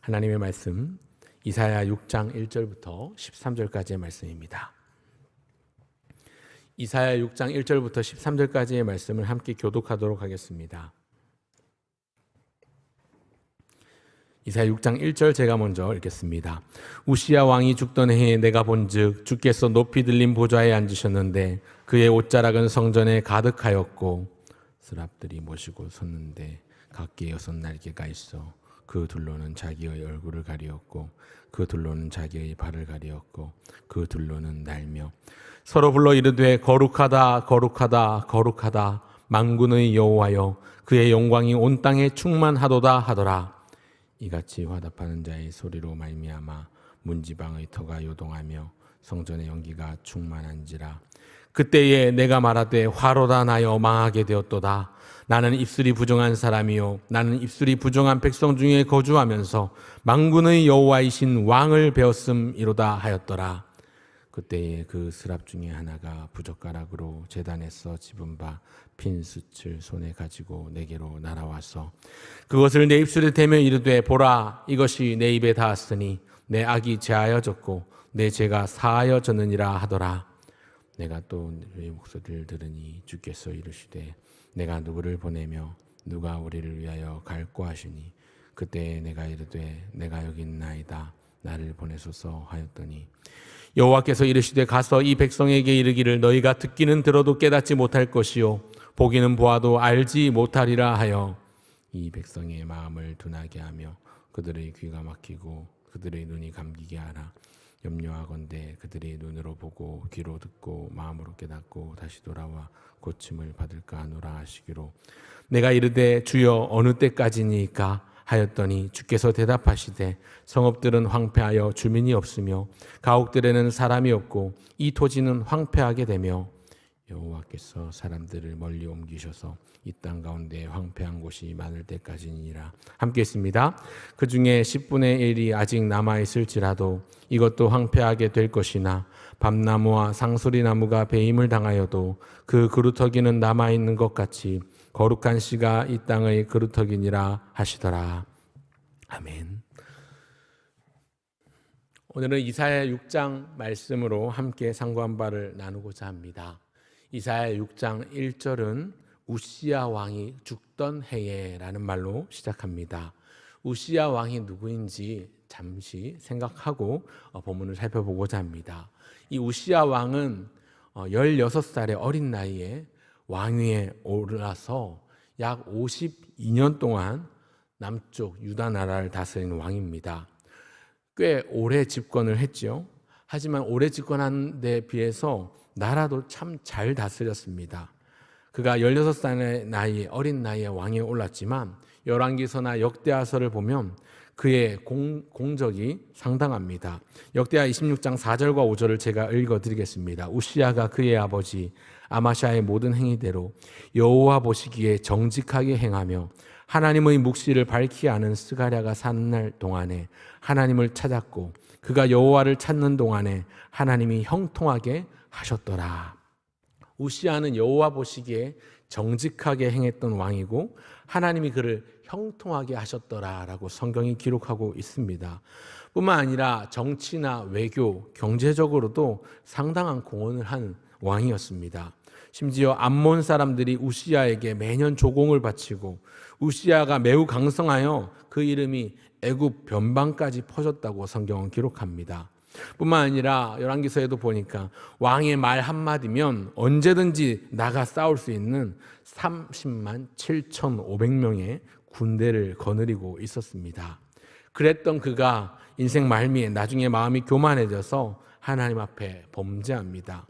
하나님의 말씀 이사야 6장 1절부터 13절까지의 말씀입니다. 이사야 6장 1절부터 13절까지의 말씀을 함께 교독하도록 하겠습니다. 이사야 6장 1절 제가 먼저 읽겠습니다. 우시야 왕이 죽던 해에 내가 본즉 주께서 높이 들린 보좌에 앉으셨는데 그의 옷자락은 성전에 가득하였고 스랍들이 모시고 섰는데 각기 6날개가 있어 그 둘로는 자기의 얼굴을 가리었고 그 둘로는 자기의 발을 가리었고 그 둘로는 날며 서로 불러 이르되 거룩하다 거룩하다 거룩하다 만군의 여호와여 그의 영광이 온 땅에 충만하도다 하더라. 이같이 화답하는 자의 소리로 말미암아 문지방의 터가 요동하며 성전의 연기가 충만한지라. 그때에 내가 말하되 화로다 나여 망하게 되었도다. 나는 입술이 부정한 사람이요 나는 입술이 부정한 백성 중에 거주하면서 만군의 여호와이신 왕을 배웠음이로다 하였더라. 그때에 그 스랍 중에 하나가 부젓가락으로 제단에서 집은 바 핀 숯을 손에 가지고 내게로 날아와서 그것을 내 입술에 대며 이르되 보라 이것이 내 입에 닿았으니 내 악이 제하여졌고 내 죄가 사하여졌느니라 하더라. 내가 또 내 목소리를 들으니 주께서 이르시되 내가 누구를 보내며 누가 우리를 위하여 갈꼬 하시니 그때 내가 이르되 내가 여기 있나이다 나를 보내소서 하였더니 여호와께서 이르시되 가서 이 백성에게 이르기를 너희가 듣기는 들어도 깨닫지 못할 것이요 보기는 보아도 알지 못하리라 하여 이 백성의 마음을 둔하게 하며 그들의 귀가 막히고 그들의 눈이 감기게 하라. 염려하건대 그들이 눈으로 보고 귀로 듣고 마음으로 깨닫고 다시 돌아와 고침을 받을까 하노라 하시기로 내가 이르되 주여 어느 때까지니까 하였더니 주께서 대답하시되 성읍들은 황폐하여 주민이 없으며 가옥들에는 사람이 없고 이 토지는 황폐하게 되며 여호와께서 사람들을 멀리 옮기셔서 이 땅 가운데 황폐한 곳이 많을 때까지니라. 함께 있습니다. 그 중에 10분의 1이 아직 남아있을지라도 이것도 황폐하게 될 것이나 밤나무와 상수리나무가 배임을 당하여도 그 그루터기는 남아있는 것 같이 거룩한 씨가 이 땅의 그루터기니라 하시더라. 아멘. 오늘은 이사야 6장 말씀으로 함께 상고한 바를 나누고자 합니다. 이사야 6장 1절은 우시야 왕이 죽던 해에 라는 말로 시작합니다. 우시야 왕이 누구인지 잠시 생각하고 본문을 살펴보고자 합니다. 이 우시야 왕은 16살의 어린 나이에 왕위에 올라서 약 52년 동안 남쪽 유다 나라를 다스리는 왕입니다. 꽤 오래 집권을 했죠. 하지만 오래 집권한 데 비해서 나라도 참 잘 다스렸습니다. 그가 16살의 나이에 어린 나이에 왕위에 올랐지만 열왕기서나 역대하서를 보면 그의 공적이 상당합니다. 역대하 26장 4절과 5절을 제가 읽어드리겠습니다. 우시야가 그의 아버지 아마샤의 모든 행위대로 여호와 보시기에 정직하게 행하며 하나님의 묵시를 밝히 아는 스가랴가 사는 날 동안에 하나님을 찾았고 그가 여호와를 찾는 동안에 하나님이 형통하게 하셨더라. 우시야는 여호와 보시기에 정직하게 행했던 왕이고 하나님이 그를 형통하게 하셨더라라고 성경이 기록하고 있습니다. 뿐만 아니라 정치나 외교, 경제적으로도 상당한 공헌을 한 왕이었습니다. 심지어 암몬 사람들이 우시야에게 매년 조공을 바치고 우시야가 매우 강성하여 그 이름이 애굽 변방까지 퍼졌다고 성경은 기록합니다. 뿐만 아니라 열왕기서에도 보니까 왕의 말 한마디면 언제든지 나가 싸울 수 있는 30만 7,500명의 군대를 거느리고 있었습니다. 그랬던 그가 인생 말미에 나중에 마음이 교만해져서 하나님 앞에 범죄합니다.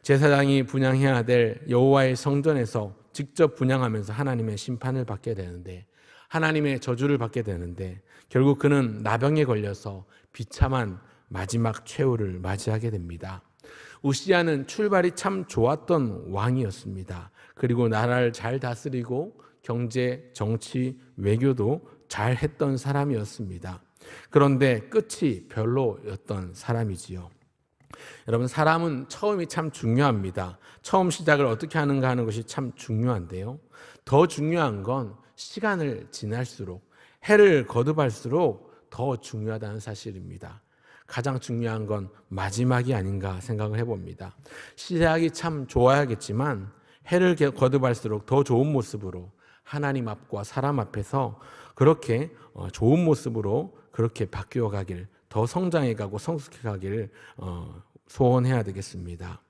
제사장이 분향해야 될 여호와의 성전에서 직접 분향하면서 하나님의 심판을 받게 되는데 하나님의 저주를 받게 되는데 결국 그는 나병에 걸려서 비참한 마지막 최후를 맞이하게 됩니다. 우시야는 출발이 참 좋았던 왕이었습니다. 그리고 나라를 잘 다스리고 경제, 정치, 외교도 잘 했던 사람이었습니다. 그런데 끝이 별로였던 사람이지요. 여러분, 사람은 처음이 참 중요합니다. 처음 시작을 어떻게 하는가 하는 것이 참 중요한데요. 더 중요한 건 시간을 지날수록 해를 거듭할수록 더 중요하다는 사실입니다. 가장 중요한 건 마지막이 아닌가 생각을 해봅니다. 시작이 참 좋아야겠지만 해를 거듭할수록 더 좋은 모습으로 하나님 앞과 사람 앞에서 그렇게 좋은 모습으로 그렇게 바뀌어 가길, 더 성장해 가고 성숙해 가길 소원해야 되겠습니다.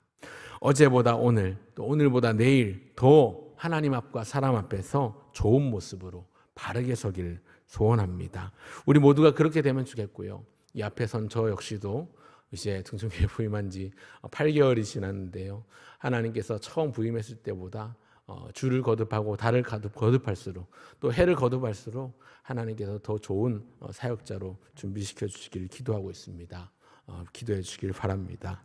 어제보다 오늘, 또 오늘보다 내일 더 하나님 앞과 사람 앞에서 좋은 모습으로 바르게 서길 소원합니다. 우리 모두가 그렇게 되면 좋겠고요. 이 앞에 선 저 역시도 이제 등중교회 부임한 지 8개월이 지났는데요. 하나님께서 처음 부임했을 때보다 주를 거듭하고 달을 거듭할수록 또 해를 거듭할수록 하나님께서 더 좋은 사역자로 준비시켜 주시기를 기도하고 있습니다. 기도해 주시길 바랍니다.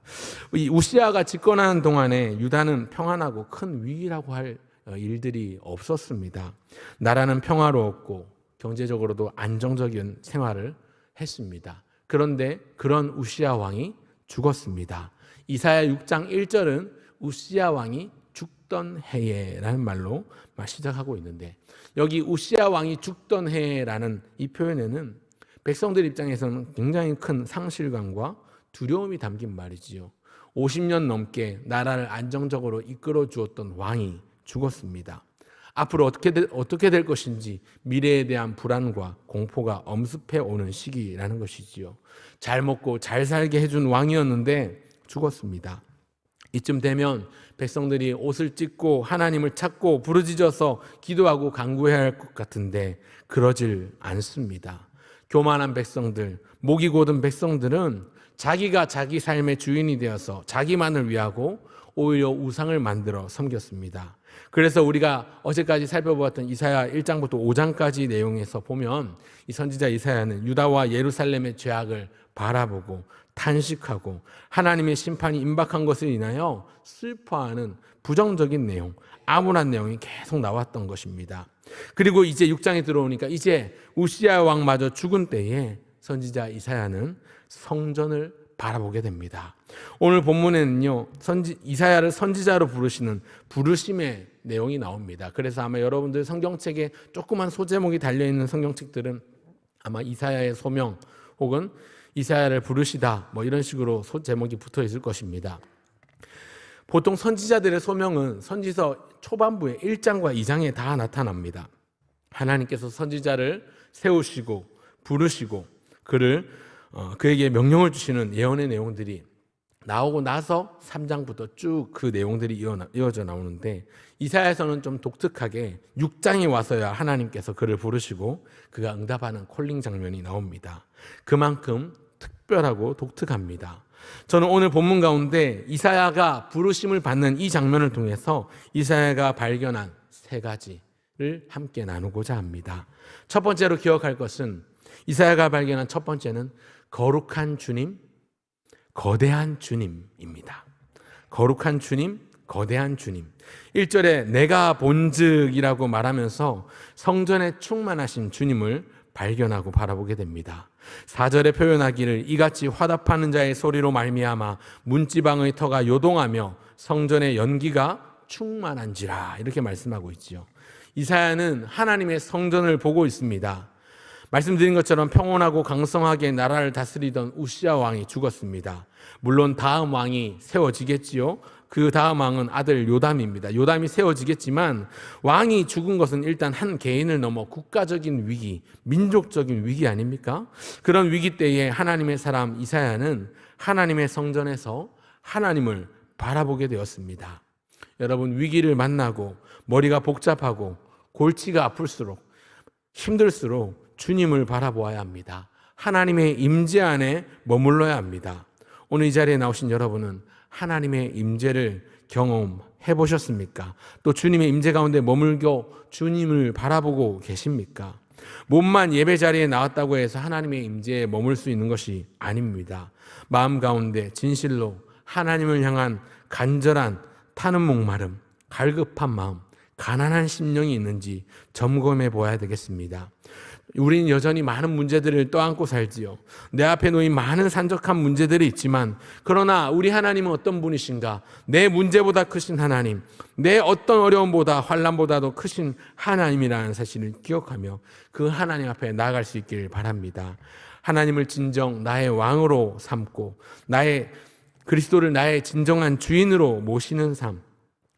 이 우시아가 집권하는 동안에 유다는 평안하고 큰 위기라고 할 일들이 없었습니다. 나라는 평화로웠고 경제적으로도 안정적인 생활을 했습니다. 그런데 그런 우시아 왕이 죽었습니다. 이사야 6장 1절은 우시아 왕이 죽던 해에라는 말로 시작하고 있는데, 여기 우시아 왕이 죽던 해라는 이 표현에는 백성들 입장에서는 굉장히 큰 상실감과 두려움이 담긴 말이지요. 50년 넘게 나라를 안정적으로 이끌어 주었던 왕이 죽었습니다. 앞으로 어떻게 될 것인지 미래에 대한 불안과 공포가 엄습해 오는 시기라는 것이지요. 잘 먹고 잘 살게 해준 왕이었는데 죽었습니다. 이쯤 되면 백성들이 옷을 찢고 하나님을 찾고 부르짖어서 기도하고 간구해야 할 것 같은데 그러질 않습니다. 교만한 백성들, 목이 곧은 백성들은 자기가 자기 삶의 주인이 되어서 자기만을 위하고 오히려 우상을 만들어 섬겼습니다. 그래서 우리가 어제까지 살펴보았던 이사야 1장부터 5장까지 내용에서 보면 이 선지자 이사야는 유다와 예루살렘의 죄악을 바라보고 탄식하고 하나님의 심판이 임박한 것을 인하여 슬퍼하는 부정적인 내용, 암울한 내용이 계속 나왔던 것입니다. 그리고 이제 6장에 들어오니까 이제 우시아 왕마저 죽은 때에 선지자 이사야는 성전을 바라보게 됩니다. 오늘 본문에는요, 이사야를 선지자로 부르시는 부르심의 내용이 나옵니다. 그래서 아마 여러분들 성경책에 조그만 소제목이 달려있는 성경책들은 아마 이사야의 소명 혹은 이사야를 부르시다 이런 식으로 소제목이 붙어 있을 것입니다. 보통 선지자들의 소명은 선지서 초반부에 1장과 2장에 다 나타납니다. 하나님께서 선지자를 세우시고 부르시고 그에게 명령을 주시는 예언의 내용들이 나오고 나서 3장부터 쭉 그 내용들이 이어져 나오는데, 이사야서는 좀 독특하게 6장에 와서야 하나님께서 그를 부르시고 그가 응답하는 콜링 장면이 나옵니다. 그만큼 특별하고 독특합니다. 저는 오늘 본문 가운데 이사야가 부르심을 받는 이 장면을 통해서 이사야가 발견한 3가지를 함께 나누고자 합니다. 첫 번째로 기억할 것은, 이사야가 발견한 첫 번째는 거룩한 주님, 거대한 주님입니다. 거룩한 주님, 거대한 주님. 1절에 내가 본즉이라고 말하면서 성전에 충만하신 주님을 발견하고 바라보게 됩니다. 4절에 표현하기를 이같이 화답하는 자의 소리로 말미암아 문지방의 터가 요동하며 성전의 연기가 충만한지라, 이렇게 말씀하고 있지요. 이사야는 하나님의 성전을 보고 있습니다. 말씀드린 것처럼 평온하고 강성하게 나라를 다스리던 우시아 왕이 죽었습니다. 물론 다음 왕이 세워지겠지요. 그 다음 왕은 아들 요담입니다. 요담이 세워지겠지만 왕이 죽은 것은 일단 한 개인을 넘어 국가적인 위기, 민족적인 위기 아닙니까? 그런 위기 때에 하나님의 사람 이사야는 하나님의 성전에서 하나님을 바라보게 되었습니다. 여러분, 위기를 만나고 머리가 복잡하고 골치가 아플수록, 힘들수록 주님을 바라보아야 합니다. 하나님의 임재 안에 머물러야 합니다. 오늘 이 자리에 나오신 여러분은 하나님의 임재를 경험해 보셨습니까? 또 주님의 임재 가운데 머물고 주님을 바라보고 계십니까? 몸만 예배 자리에 나왔다고 해서 하나님의 임재에 머물 수 있는 것이 아닙니다. 마음 가운데 진실로 하나님을 향한 간절한 타는 목마름, 갈급한 마음, 가난한 심령이 있는지 점검해 보아야 되겠습니다. 우리는 여전히 많은 문제들을 떠안고 살지요. 내 앞에 놓인 많은 산적한 문제들이 있지만, 그러나 우리 하나님은 어떤 분이신가? 내 문제보다 크신 하나님, 내 어떤 어려움보다 환난보다도 크신 하나님이라는 사실을 기억하며 그 하나님 앞에 나아갈 수 있기를 바랍니다. 하나님을 진정 나의 왕으로 삼고 그리스도를 나의 진정한 주인으로 모시는 삶,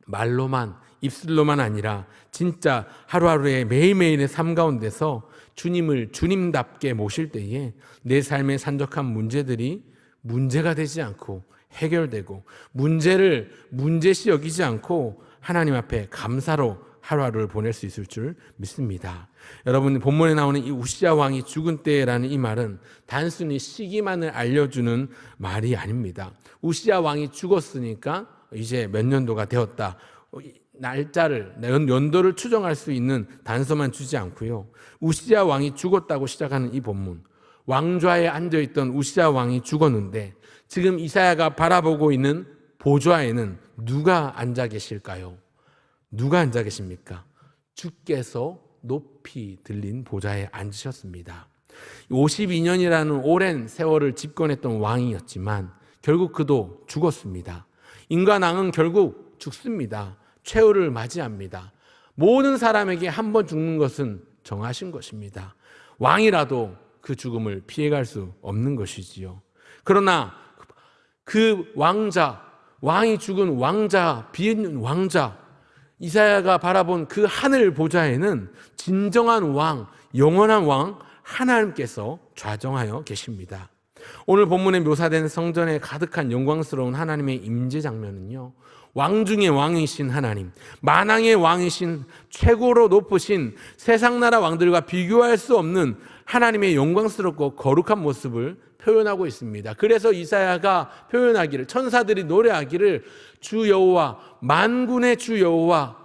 말로만, 입술로만 아니라 진짜 하루하루의 매일매일의 삶 가운데서 주님을 주님답게 모실 때에 내 삶의 산적한 문제들이 문제가 되지 않고 해결되고, 문제를 문제시 여기지 않고 하나님 앞에 감사로 하루하루를 보낼 수 있을 줄 믿습니다. 여러분, 본문에 나오는 이 우시야 왕이 죽은 때라는 이 말은 단순히 시기만을 알려주는 말이 아닙니다. 우시야 왕이 죽었으니까 이제 몇 년도가 되었다, 날짜를, 연도를 추정할 수 있는 단서만 주지 않고요. 우시야 왕이 죽었다고 시작하는 이 본문, 왕좌에 앉아있던 우시야 왕이 죽었는데 지금 이사야가 바라보고 있는 보좌에는 누가 앉아 계실까요? 누가 앉아 계십니까? 주께서 높이 들린 보좌에 앉으셨습니다. 52년이라는 오랜 세월을 집권했던 왕이었지만 결국 그도 죽었습니다. 인간왕은 결국 죽습니다. 최후를 맞이합니다. 모든 사람에게 한 번 죽는 것은 정하신 것입니다. 왕이라도 그 죽음을 피해갈 수 없는 것이지요. 그러나 그 왕자, 왕이 죽은 왕자, 빈 왕자, 이사야가 바라본 그 하늘 보좌에는 진정한 왕, 영원한 왕 하나님께서 좌정하여 계십니다. 오늘 본문에 묘사된 성전에 가득한 영광스러운 하나님의 임재 장면은요, 왕 중의 왕이신 하나님, 만왕의 왕이신, 최고로 높으신 세상 나라 왕들과 비교할 수 없는 하나님의 영광스럽고 거룩한 모습을 표현하고 있습니다. 그래서 이사야가 표현하기를, 천사들이 노래하기를, 주 여호와, 만군의 주 여호와,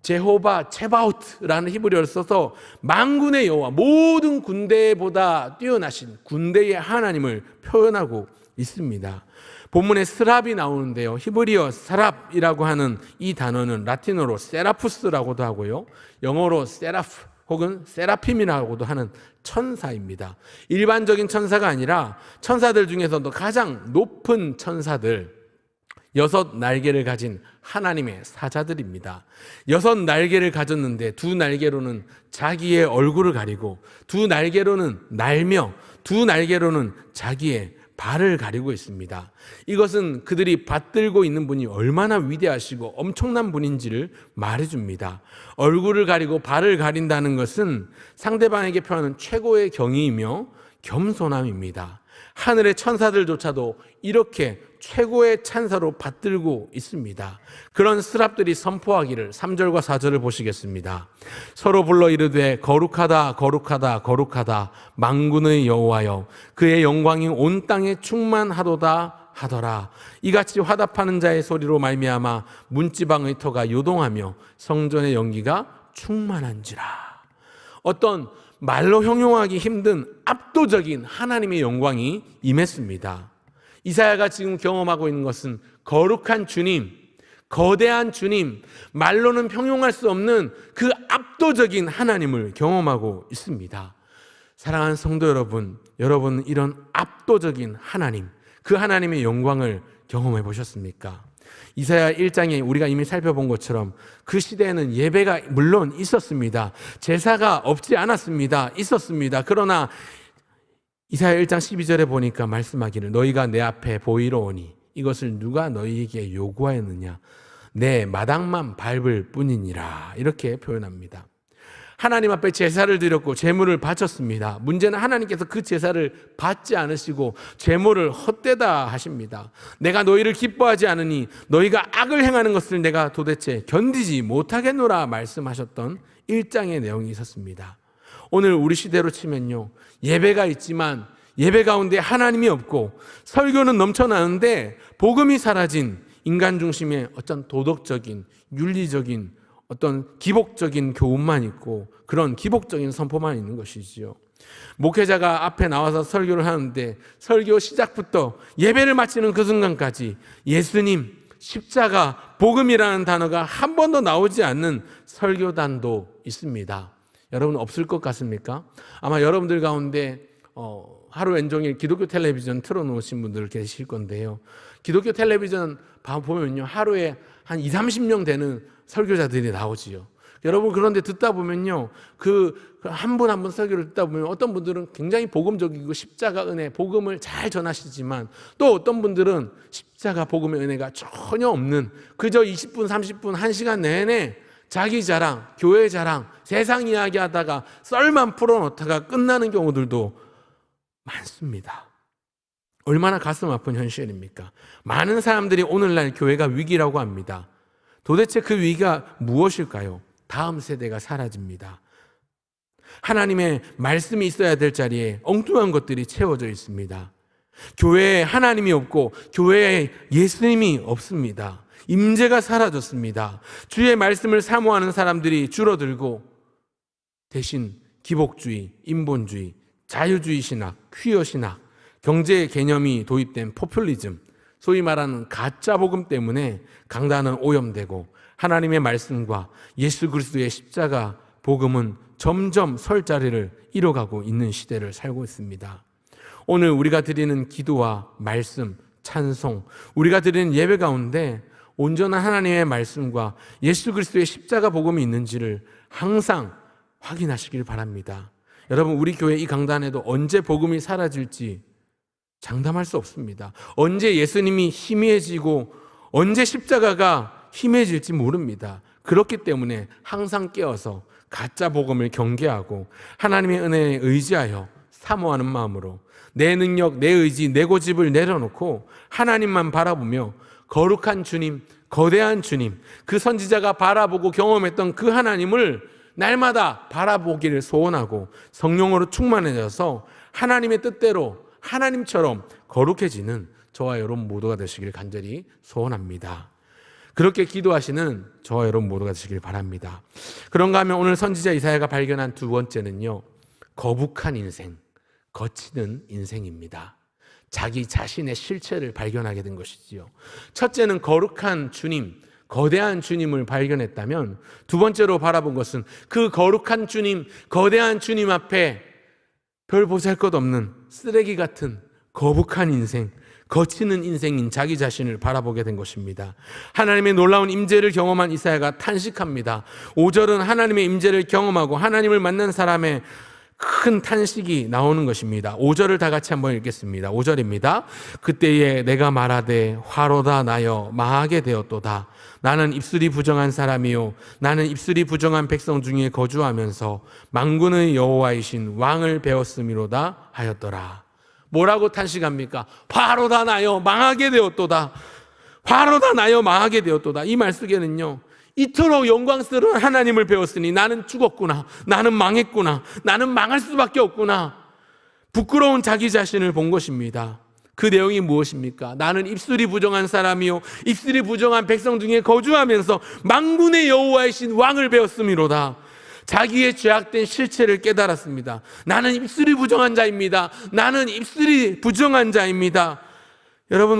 제호바 체바우트라는 히브리어를 써서 만군의 여호와, 모든 군대보다 뛰어나신 군대의 하나님을 표현하고 있습니다. 본문에 스랍이 나오는데요, 히브리어 사랍이라고 하는 이 단어는 라틴어로 세라푸스라고도 하고요, 영어로 세라프 혹은 세라핌이라고도 하는 천사입니다. 일반적인 천사가 아니라 천사들 중에서도 가장 높은 천사들, 6 날개를 가진 하나님의 사자들입니다. 6 날개를 가졌는데 2 날개로는 자기의 얼굴을 가리고, 2 날개로는 날며, 2 날개로는 자기의 발을 가리고 있습니다. 이것은 그들이 받들고 있는 분이 얼마나 위대하시고 엄청난 분인지를 말해줍니다. 얼굴을 가리고 발을 가린다는 것은 상대방에게 표하는 최고의 경의이며 겸손함입니다. 하늘의 천사들조차도 이렇게 최고의 찬사로 받들고 있습니다. 그런 스랍들이 선포하기를, 3절과 4절을 보시겠습니다. 서로 불러 이르되 거룩하다 거룩하다 거룩하다 만군의 여호와여, 그의 영광이 온 땅에 충만하도다 하더라. 이같이 화답하는 자의 소리로 말미암아 문지방의 터가 요동하며 성전의 연기가 충만한지라. 어떤 말로 형용하기 힘든 압도적인 하나님의 영광이 임했습니다. 이사야가 지금 경험하고 있는 것은 거룩한 주님, 거대한 주님, 말로는 형용할 수 없는 그 압도적인 하나님을 경험하고 있습니다. 사랑하는 성도 여러분, 여러분은 이런 압도적인 하나님, 그 하나님의 영광을 경험해 보셨습니까? 이사야 1장에 우리가 이미 살펴본 것처럼 그 시대에는 예배가 물론 있었습니다. 제사가 없지 않았습니다. 있었습니다. 그러나 이사야 1장 12절에 보니까 말씀하기를, 너희가 내 앞에 보이러 오니 이것을 누가 너희에게 요구하였느냐, 내 마당만 밟을 뿐이니라, 이렇게 표현합니다. 하나님 앞에 제사를 드렸고 제물을 바쳤습니다. 문제는 하나님께서 그 제사를 받지 않으시고 제물을 헛되다 하십니다. 내가 너희를 기뻐하지 않으니 너희가 악을 행하는 것을 내가 도대체 견디지 못하겠노라 말씀하셨던 1장의 내용이 있었습니다. 오늘 우리 시대로 치면요, 예배가 있지만 예배 가운데 하나님이 없고, 설교는 넘쳐나는데 복음이 사라진 인간 중심의 어떤 도덕적인, 윤리적인 어떤 기복적인 교훈만 있고, 그런 기복적인 선포만 있는 것이지요. 목회자가 앞에 나와서 설교를 하는데 설교 시작부터 예배를 마치는 그 순간까지 예수님, 십자가, 복음이라는 단어가 한 번도 나오지 않는 설교단도 있습니다. 여러분 없을 것 같습니까? 아마 여러분들 가운데 하루 온종일 기독교 텔레비전 틀어놓으신 분들 계실 건데요. 기독교 텔레비전 보면요, 하루에 한 20-30명 되는 설교자들이 나오지요. 여러분 그런데 듣다 보면요, 그 한 분 한 분 설교를 듣다 보면 어떤 분들은 굉장히 복음적이고 십자가 은혜, 복음을 잘 전하시지만 또 어떤 분들은 십자가 복음의 은혜가 전혀 없는, 그저 20분, 30분, 1시간 내내 자기 자랑, 교회 자랑, 세상 이야기 하다가 썰만 풀어놓다가 끝나는 경우들도 많습니다. 얼마나 가슴 아픈 현실입니까? 많은 사람들이 오늘날 교회가 위기라고 합니다. 도대체 그 위기가 무엇일까요? 다음 세대가 사라집니다. 하나님의 말씀이 있어야 될 자리에 엉뚱한 것들이 채워져 있습니다. 교회에 하나님이 없고 교회에 예수님이 없습니다. 임재가 사라졌습니다. 주의 말씀을 사모하는 사람들이 줄어들고 대신 기복주의, 인본주의, 자유주의 신학, 퀴어 신학, 경제 개념이 도입된 포퓰리즘, 소위 말하는 가짜 복음 때문에 강단은 오염되고 하나님의 말씀과 예수 그리스도의 십자가 복음은 점점 설 자리를 잃어가고 있는 시대를 살고 있습니다. 오늘 우리가 드리는 기도와 말씀, 찬송, 우리가 드리는 예배 가운데 온전한 하나님의 말씀과 예수 그리스도의 십자가 복음이 있는지를 항상 확인하시길 바랍니다. 여러분, 우리 교회 이 강단에도 언제 복음이 사라질지 장담할 수 없습니다. 언제 예수님이 희미해지고 언제 십자가가 희미해질지 모릅니다. 그렇기 때문에 항상 깨어서 가짜 복음을 경계하고 하나님의 은혜에 의지하여 사모하는 마음으로 내 능력, 내 의지, 내 고집을 내려놓고 하나님만 바라보며 거룩한 주님, 거대한 주님, 그 선지자가 바라보고 경험했던 그 하나님을 날마다 바라보기를 소원하고 성령으로 충만해져서 하나님의 뜻대로 하나님처럼 거룩해지는 저와 여러분 모두가 되시길 간절히 소원합니다. 그렇게 기도하시는 저와 여러분 모두가 되시길 바랍니다. 그런가 하면 오늘 선지자 이사야가 발견한 두 번째는요, 거북한 인생, 거치는 인생입니다. 자기 자신의 실체를 발견하게 된 것이지요. 첫째는 거룩한 주님, 거대한 주님을 발견했다면 두 번째로 바라본 것은 그 거룩한 주님, 거대한 주님 앞에 별 보잘것없는 쓰레기 같은 거북한 인생, 거치는 인생인 자기 자신을 바라보게 된 것입니다. 하나님의 놀라운 임재를 경험한 이사야가 탄식합니다. 5절은 하나님의 임재를 경험하고 하나님을 만난 사람의 큰 탄식이 나오는 것입니다. 5절을 다 같이 한번 읽겠습니다. 5절입니다. 그때에 내가 말하되 화로다 나여 망하게 되었도다. 나는 입술이 부정한 사람이요 나는 입술이 부정한 백성 중에 거주하면서 만군의 여호와이신 왕을 배웠음이로다 하였더라. 뭐라고 탄식합니까? 화로다 나여 망하게 되었도다. 화로다 나여 망하게 되었도다. 이 말 속에는요, 이토록 영광스러운 하나님을 배웠으니 나는 죽었구나, 나는 망했구나, 나는 망할 수밖에 없구나, 부끄러운 자기 자신을 본 것입니다. 그 내용이 무엇입니까? 나는 입술이 부정한 사람이요 입술이 부정한 백성 중에 거주하면서 만군의 여호와이신 왕을 배웠음이로다. 자기의 죄악된 실체를 깨달았습니다. 나는 입술이 부정한 자입니다. 나는 입술이 부정한 자입니다. 여러분,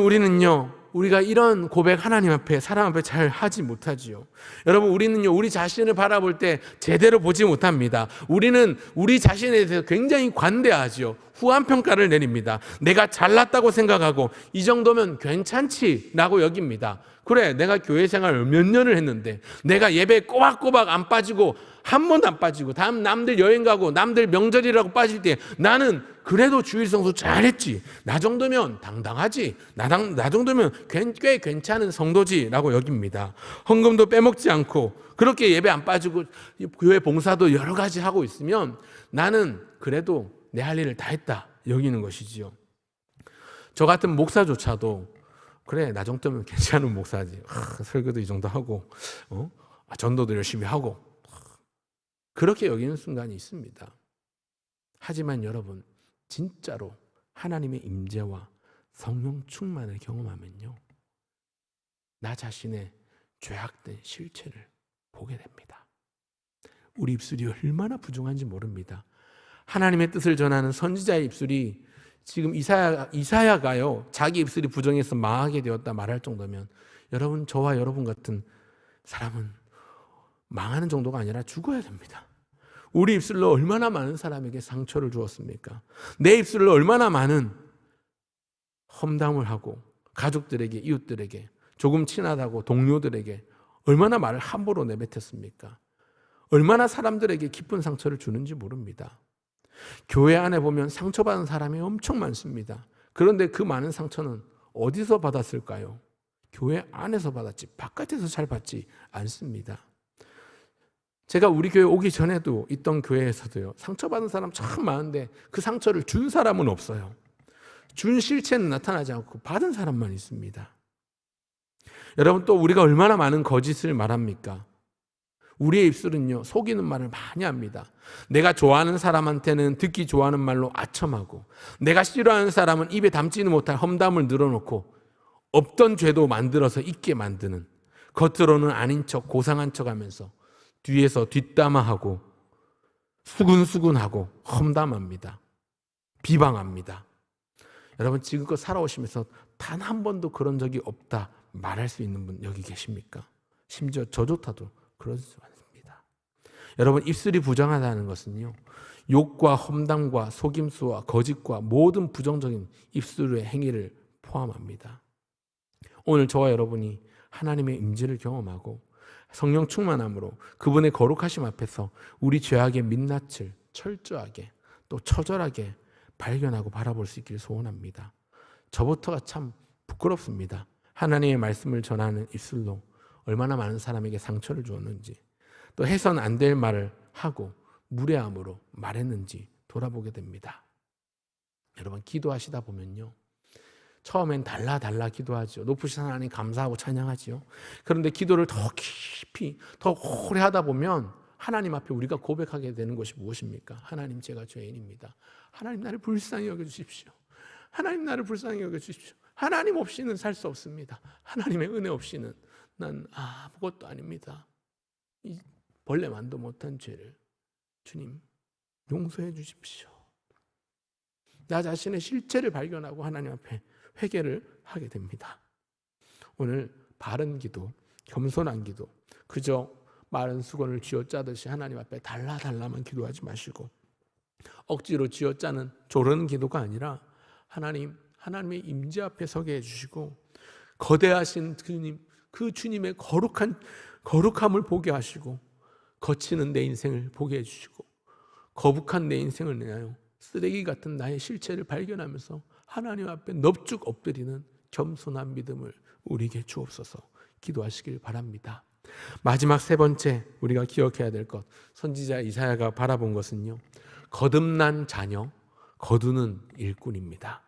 우리가 이런 고백 하나님 앞에, 사람 앞에 잘 하지 못하지요. 여러분, 우리는요, 우리 자신을 바라볼 때 제대로 보지 못합니다. 우리는 우리 자신에 대해서 굉장히 관대하지요. 후한평가를 내립니다. 내가 잘났다고 생각하고 이 정도면 괜찮지라고 여깁니다. 그래, 내가 교회 생활을 몇 년을 했는데 내가 예배에 꼬박꼬박 안 빠지고 한 번도 안 빠지고 다음 남들 여행 가고 남들 명절이라고 빠질 때 나는 그래도 주일 성수 잘했지. 나 정도면 당당하지. 나 정도면 꽤 괜찮은 성도지라고 여깁니다. 헌금도 빼먹지 않고 그렇게 예배 안 빠지고 교회 봉사도 여러 가지 하고 있으면 나는 그래도 내 할 일을 다 했다 여기는 것이지요. 저 같은 목사조차도 그래, 나 정도면 괜찮은 목사지. 설교도 이 정도 하고 전도도 열심히 하고 그렇게 여기는 순간이 있습니다. 하지만 여러분, 진짜로 하나님의 임재와 성령 충만을 경험하면요, 나 자신의 죄악된 실체를 보게 됩니다. 우리 입술이 얼마나 부정한지 모릅니다. 하나님의 뜻을 전하는 선지자의 입술이 지금 이사야가요, 자기 입술이 부정해서 망하게 되었다 말할 정도면 여러분, 저와 여러분 같은 사람은 망하는 정도가 아니라 죽어야 됩니다. 우리 입술로 얼마나 많은 사람에게 상처를 주었습니까? 내 입술로 얼마나 많은 험담을 하고 가족들에게, 이웃들에게, 조금 친하다고 동료들에게 얼마나 말을 함부로 내뱉었습니까? 얼마나 사람들에게 깊은 상처를 주는지 모릅니다. 교회 안에 보면 상처받은 사람이 엄청 많습니다. 그런데 그 많은 상처는 어디서 받았을까요? 교회 안에서 받았지 바깥에서 잘 받지 않습니다. 제가 우리 교회 오기 전에도 있던 교회에서도요, 상처받은 사람 참 많은데 그 상처를 준 사람은 없어요. 준 실체는 나타나지 않고 받은 사람만 있습니다. 여러분, 또 우리가 얼마나 많은 거짓을 말합니까? 우리의 입술은요, 속이는 말을 많이 합니다. 내가 좋아하는 사람한테는 듣기 좋아하는 말로 아첨하고, 내가 싫어하는 사람은 입에 담지는 못할 험담을 늘어놓고, 없던 죄도 만들어서 있게 만드는, 겉으로는 아닌 척 고상한 척 하면서 뒤에서 뒷담화하고 수근수근하고 험담합니다. 비방합니다. 여러분, 지금껏 살아오시면서 단 한 번도 그런 적이 없다 말할 수 있는 분 여기 계십니까? 심지어 저조차도 그러지 않습니다. 여러분, 입술이 부정하다는 것은요, 욕과 험담과 속임수와 거짓과 모든 부정적인 입술의 행위를 포함합니다. 오늘 저와 여러분이 하나님의 임재를 경험하고 성령 충만함으로 그분의 거룩하심 앞에서 우리 죄악의 민낯을 철저하게 또 처절하게 발견하고 바라볼 수 있기를 소원합니다. 저부터가 참 부끄럽습니다. 하나님의 말씀을 전하는 입술로 얼마나 많은 사람에게 상처를 주었는지, 또 해선 안 될 말을 하고 무례함으로 말했는지 돌아보게 됩니다. 여러분, 기도하시다 보면요, 처음엔 달라 기도하죠. 높으신 하나님 감사하고 찬양하지요. 그런데 기도를 더 깊이, 더 오래 하다 보면 하나님 앞에 우리가 고백하게 되는 것이 무엇입니까? 하나님, 제가 죄인입니다. 하나님, 나를 불쌍히 여겨주십시오. 하나님, 나를 불쌍히 여겨주십시오. 하나님 없이는 살 수 없습니다. 하나님의 은혜 없이는 난 아무것도 아닙니다. 이 벌레만도 못한 죄를 주님 용서해 주십시오. 나 자신의 실체를 발견하고 하나님 앞에 회개를 하게 됩니다. 오늘 바른 기도, 겸손한 기도, 그저 마른 수건을 쥐어짜듯이 하나님 앞에 달라만 기도하지 마시고, 억지로 쥐어짜는 조르는 기도가 아니라 하나님의 임재 앞에 서게 해주시고, 거대하신 주님, 그 주님의 거룩함을 보게 하시고, 거치는 내 인생을 보게 해주시고, 거북한 내 인생을 내요 쓰레기 같은 나의 실체를 발견하면서 하나님 앞에 넙죽 엎드리는 겸손한 믿음을 우리에게 주옵소서. 기도하시길 바랍니다. 마지막 세 번째 우리가 기억해야 될 것, 선지자 이사야가 바라본 것은요, 거듭난 자녀, 거두는 일꾼입니다.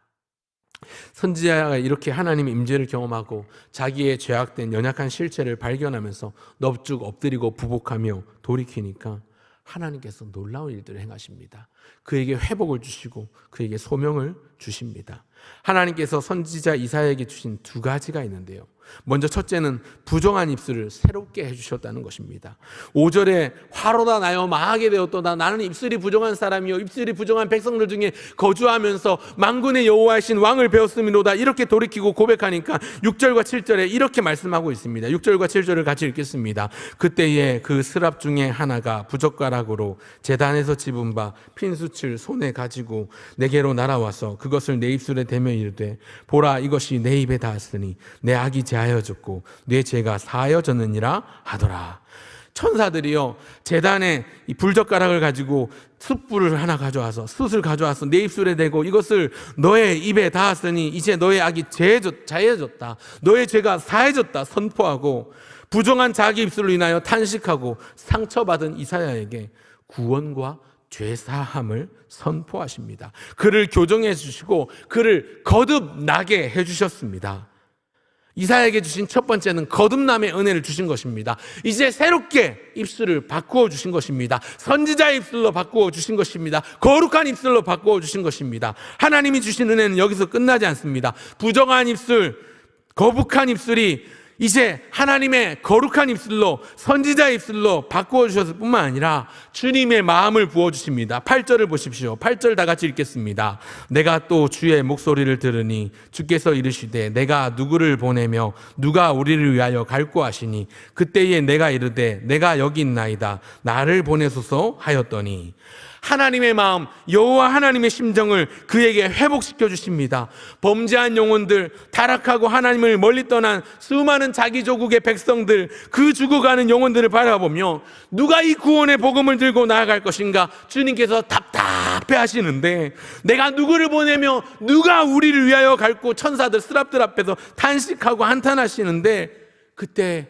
선지자가 이렇게 하나님의 임재를 경험하고 자기의 죄악된 연약한 실체를 발견하면서 넙죽 엎드리고 부복하며 돌이키니까 하나님께서 놀라운 일들을 행하십니다. 그에게 회복을 주시고 그에게 소명을 주십니다. 하나님께서 선지자 이사야에게 주신 두 가지가 있는데요, 먼저 첫째는 부정한 입술을 새롭게 해주셨다는 것입니다. 5절에 화로다 나여 망하게 되었도다. 나는 입술이 부정한 사람이요 입술이 부정한 백성들 중에 거주하면서 만군의 여호와이신 왕을 배웠음이로다. 이렇게 돌이키고 고백하니까 6절과 7절에 이렇게 말씀하고 있습니다. 6절과 7절을 같이 읽겠습니다. 그때에 그 스랍 중에 하나가 부젓가락으로 제단에서 집은 바 핀수칠 손에 가지고 내게로 날아와서 그것을 내 입술에 대며 이르되, 보라, 이것이 내 입에 닿았으니 내 악이 제하여졌고 내 죄가 사하여졌느니라 하더라. 천사들이요, 제단에 이 불젓가락을 가지고 숯불을 하나 가져와서, 숯을 가져와서 내 입술에 대고 이것을 너의 입에 닿았으니 이제 너의 악이 자해졌다, 너의 죄가 사해졌다 선포하고, 부정한 자기 입술로 인하여 탄식하고 상처받은 이사야에게 구원과 죄사함을 선포하십니다. 그를 교정해 주시고 그를 거듭나게 해주셨습니다. 이사야에게 주신 첫 번째는 거듭남의 은혜를 주신 것입니다. 이제 새롭게 입술을 바꾸어 주신 것입니다. 선지자의 입술로 바꾸어 주신 것입니다. 거룩한 입술로 바꾸어 주신 것입니다. 하나님이 주신 은혜는 여기서 끝나지 않습니다. 부정한 입술, 거북한 입술이 이제 하나님의 거룩한 입술로, 선지자 입술로 바꾸어 주셨을 뿐만 아니라 주님의 마음을 부어주십니다. 8절을 보십시오. 8절 다 같이 읽겠습니다. 내가 또 주의 목소리를 들으니 주께서 이르시되 내가 누구를 보내며 누가 우리를 위하여 갈고 하시니 그때에 내가 이르되 내가 여기 있나이다 나를 보내소서 하였더니, 하나님의 마음, 여호와 하나님의 심정을 그에게 회복시켜 주십니다. 범죄한 영혼들, 타락하고 하나님을 멀리 떠난 수많은 자기 조국의 백성들, 그 죽어가는 영혼들을 바라보며 누가 이 구원의 복음을 들고 나아갈 것인가 주님께서 답답해 하시는데, 내가 누구를 보내며 누가 우리를 위하여 갈고 천사들, 스랍들 앞에서 탄식하고 한탄하시는데, 그때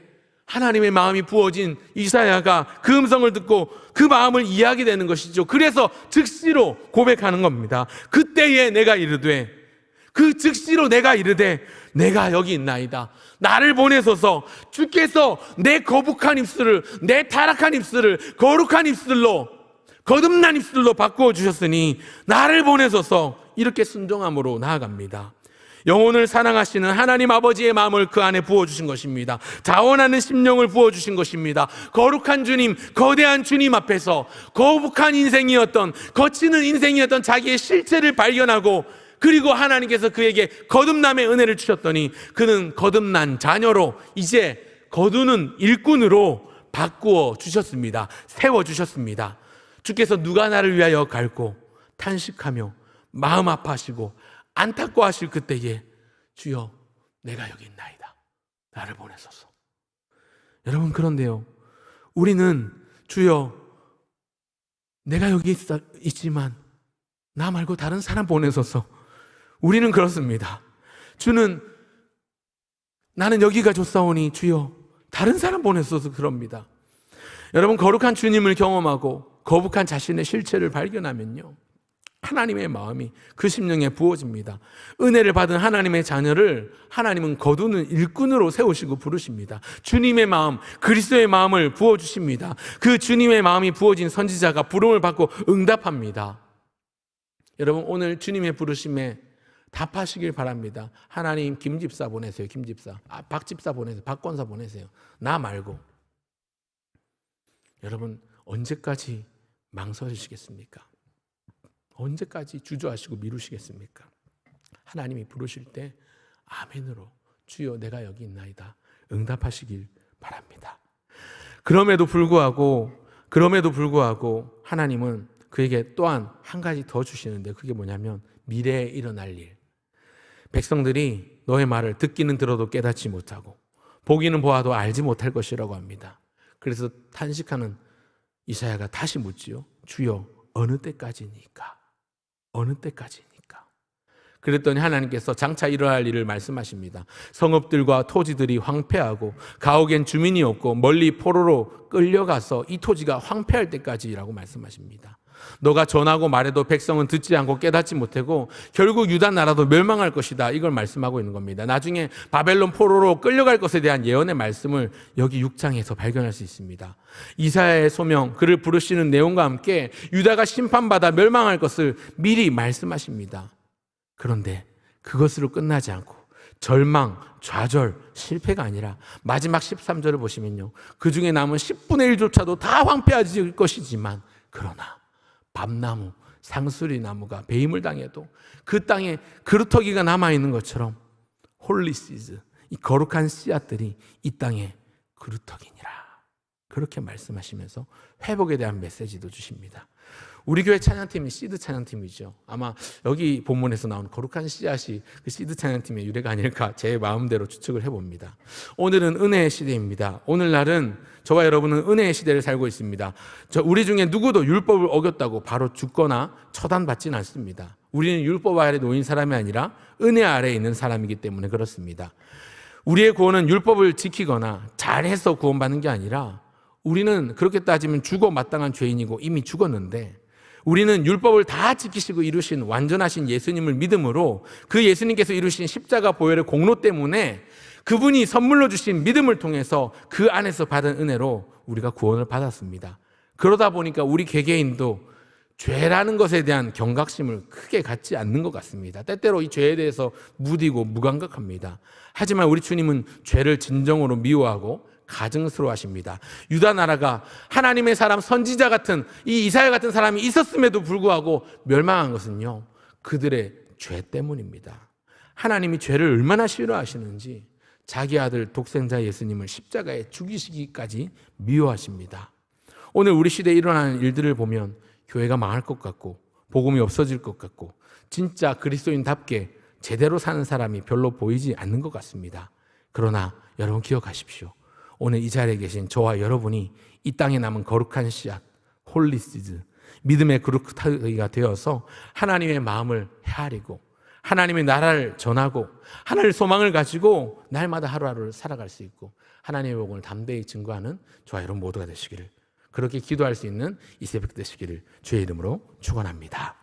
하나님의 마음이 부어진 이사야가 그 음성을 듣고 그 마음을 이해하게 되는 것이죠. 그래서 즉시로 고백하는 겁니다. 그때에 내가 이르되, 그 즉시로 내가 이르되 내가 여기 있나이다 나를 보내소서. 주께서 내 거북한 입술을, 내 타락한 입술을 거룩한 입술로, 거듭난 입술로 바꾸어 주셨으니 나를 보내소서. 이렇게 순종함으로 나아갑니다. 영혼을 사랑하시는 하나님 아버지의 마음을 그 안에 부어주신 것입니다. 자원하는 심령을 부어주신 것입니다. 거룩한 주님, 거대한 주님 앞에서 거북한 인생이었던, 거치는 인생이었던 자기의 실체를 발견하고, 그리고 하나님께서 그에게 거듭남의 은혜를 주셨더니 그는 거듭난 자녀로, 이제 거두는 일꾼으로 바꾸어 주셨습니다. 세워주셨습니다. 주께서 누가 나를 위하여 갈고 탄식하며 마음 아파하시고 안타까워하실 그때에 주여 내가 여기 있나이다 나를 보내소서. 여러분, 그런데요, 우리는 주여 내가 여기 있지만 나 말고 다른 사람 보내소서. 우리는 그렇습니다. 주는 나는 여기가 좋사오니 주여 다른 사람 보내소서 그럽니다. 여러분, 거룩한 주님을 경험하고 거북한 자신의 실체를 발견하면요, 하나님의 마음이 그 심령에 부어집니다. 은혜를 받은 하나님의 자녀를 하나님은 거두는 일꾼으로 세우시고 부르십니다. 주님의 마음, 그리스도의 마음을 부어주십니다. 그 주님의 마음이 부어진 선지자가 부름을 받고 응답합니다. 여러분, 오늘 주님의 부르심에 답하시길 바랍니다. 하나님, 김집사 보내세요. 김집사. 박집사 보내세요. 박권사 보내세요. 나 말고. 여러분, 언제까지 망설이시겠습니까? 언제까지 주저하시고 미루시겠습니까? 하나님이 부르실 때 아멘으로 주여 내가 여기 있나이다 응답하시길 바랍니다. 그럼에도 불구하고 하나님은 그에게 또한 한 가지 더 주시는데, 그게 뭐냐면 미래에 일어날 일. 백성들이 너의 말을 듣기는 들어도 깨닫지 못하고 보기는 보아도 알지 못할 것이라고 합니다. 그래서 탄식하는 이사야가 다시 묻지요. 주여 어느 때까지니까? 어느 때까지니까? 그랬더니 하나님께서 장차 일어날 일을 말씀하십니다. 성읍들과 토지들이 황폐하고 가옥엔 주민이 없고 멀리 포로로 끌려가서 이 토지가 황폐할 때까지라고 말씀하십니다. 너가 전하고 말해도 백성은 듣지 않고 깨닫지 못하고 결국 유다 나라도 멸망할 것이다, 이걸 말씀하고 있는 겁니다. 나중에 바벨론 포로로 끌려갈 것에 대한 예언의 말씀을 여기 6장에서 발견할 수 있습니다. 이사야의 소명, 그를 부르시는 내용과 함께 유다가 심판받아 멸망할 것을 미리 말씀하십니다. 그런데 그것으로 끝나지 않고 절망, 좌절, 실패가 아니라 마지막 13절을 보시면요, 그 중에 남은 10분의 1조차도 다 황폐해질 것이지만, 그러나 밤나무, 상수리 나무가 배임을 당해도 그 땅에 그루터기가 남아있는 것처럼 홀리 시즈, 이 거룩한 씨앗들이 이 땅에 그루터기니라, 그렇게 말씀하시면서 회복에 대한 메시지도 주십니다. 우리 교회 찬양팀이 시드 찬양팀이죠. 아마 여기 본문에서 나온 거룩한 씨앗이 그 시드 찬양팀의 유래가 아닐까 제 마음대로 추측을 해봅니다. 오늘은 은혜의 시대입니다. 오늘날은 저와 여러분은 은혜의 시대를 살고 있습니다. 우리 중에 누구도 율법을 어겼다고 바로 죽거나 처단받지는 않습니다. 우리는 율법 아래 놓인 사람이 아니라 은혜 아래에 있는 사람이기 때문에 그렇습니다. 우리의 구원은 율법을 지키거나 잘해서 구원받는 게 아니라, 우리는 그렇게 따지면 죽어 마땅한 죄인이고 이미 죽었는데, 우리는 율법을 다 지키시고 이루신 완전하신 예수님을 믿음으로 그 예수님께서 이루신 십자가 보혈의 공로 때문에 그분이 선물로 주신 믿음을 통해서 그 안에서 받은 은혜로 우리가 구원을 받았습니다. 그러다 보니까 우리 개개인도 죄라는 것에 대한 경각심을 크게 갖지 않는 것 같습니다. 때때로 이 죄에 대해서 무디고 무감각합니다. 하지만 우리 주님은 죄를 진정으로 미워하고 가증스러워하십니다. 유다 나라가 하나님의 사람 선지자 같은 이 이사야 같은 사람이 있었음에도 불구하고 멸망한 것은요, 그들의 죄 때문입니다. 하나님이 죄를 얼마나 싫어하시는지 자기 아들 독생자 예수님을 십자가에 죽이시기까지 미워하십니다. 오늘 우리 시대에 일어나는 일들을 보면 교회가 망할 것 같고 복음이 없어질 것 같고 진짜 그리스도인답게 제대로 사는 사람이 별로 보이지 않는 것 같습니다. 그러나 여러분 기억하십시오. 오늘 이 자리에 계신 저와 여러분이 이 땅에 남은 거룩한 씨앗, 홀리시즈, 믿음의 그루타기가 되어서 하나님의 마음을 헤아리고 하나님의 나라를 전하고 하나님의 소망을 가지고 날마다 하루하루를 살아갈 수 있고 하나님의 복음을 담대히 증거하는 저와 여러분 모두가 되시기를, 그렇게 기도할 수 있는 이 새벽 되시기를 주의 이름으로 축원합니다.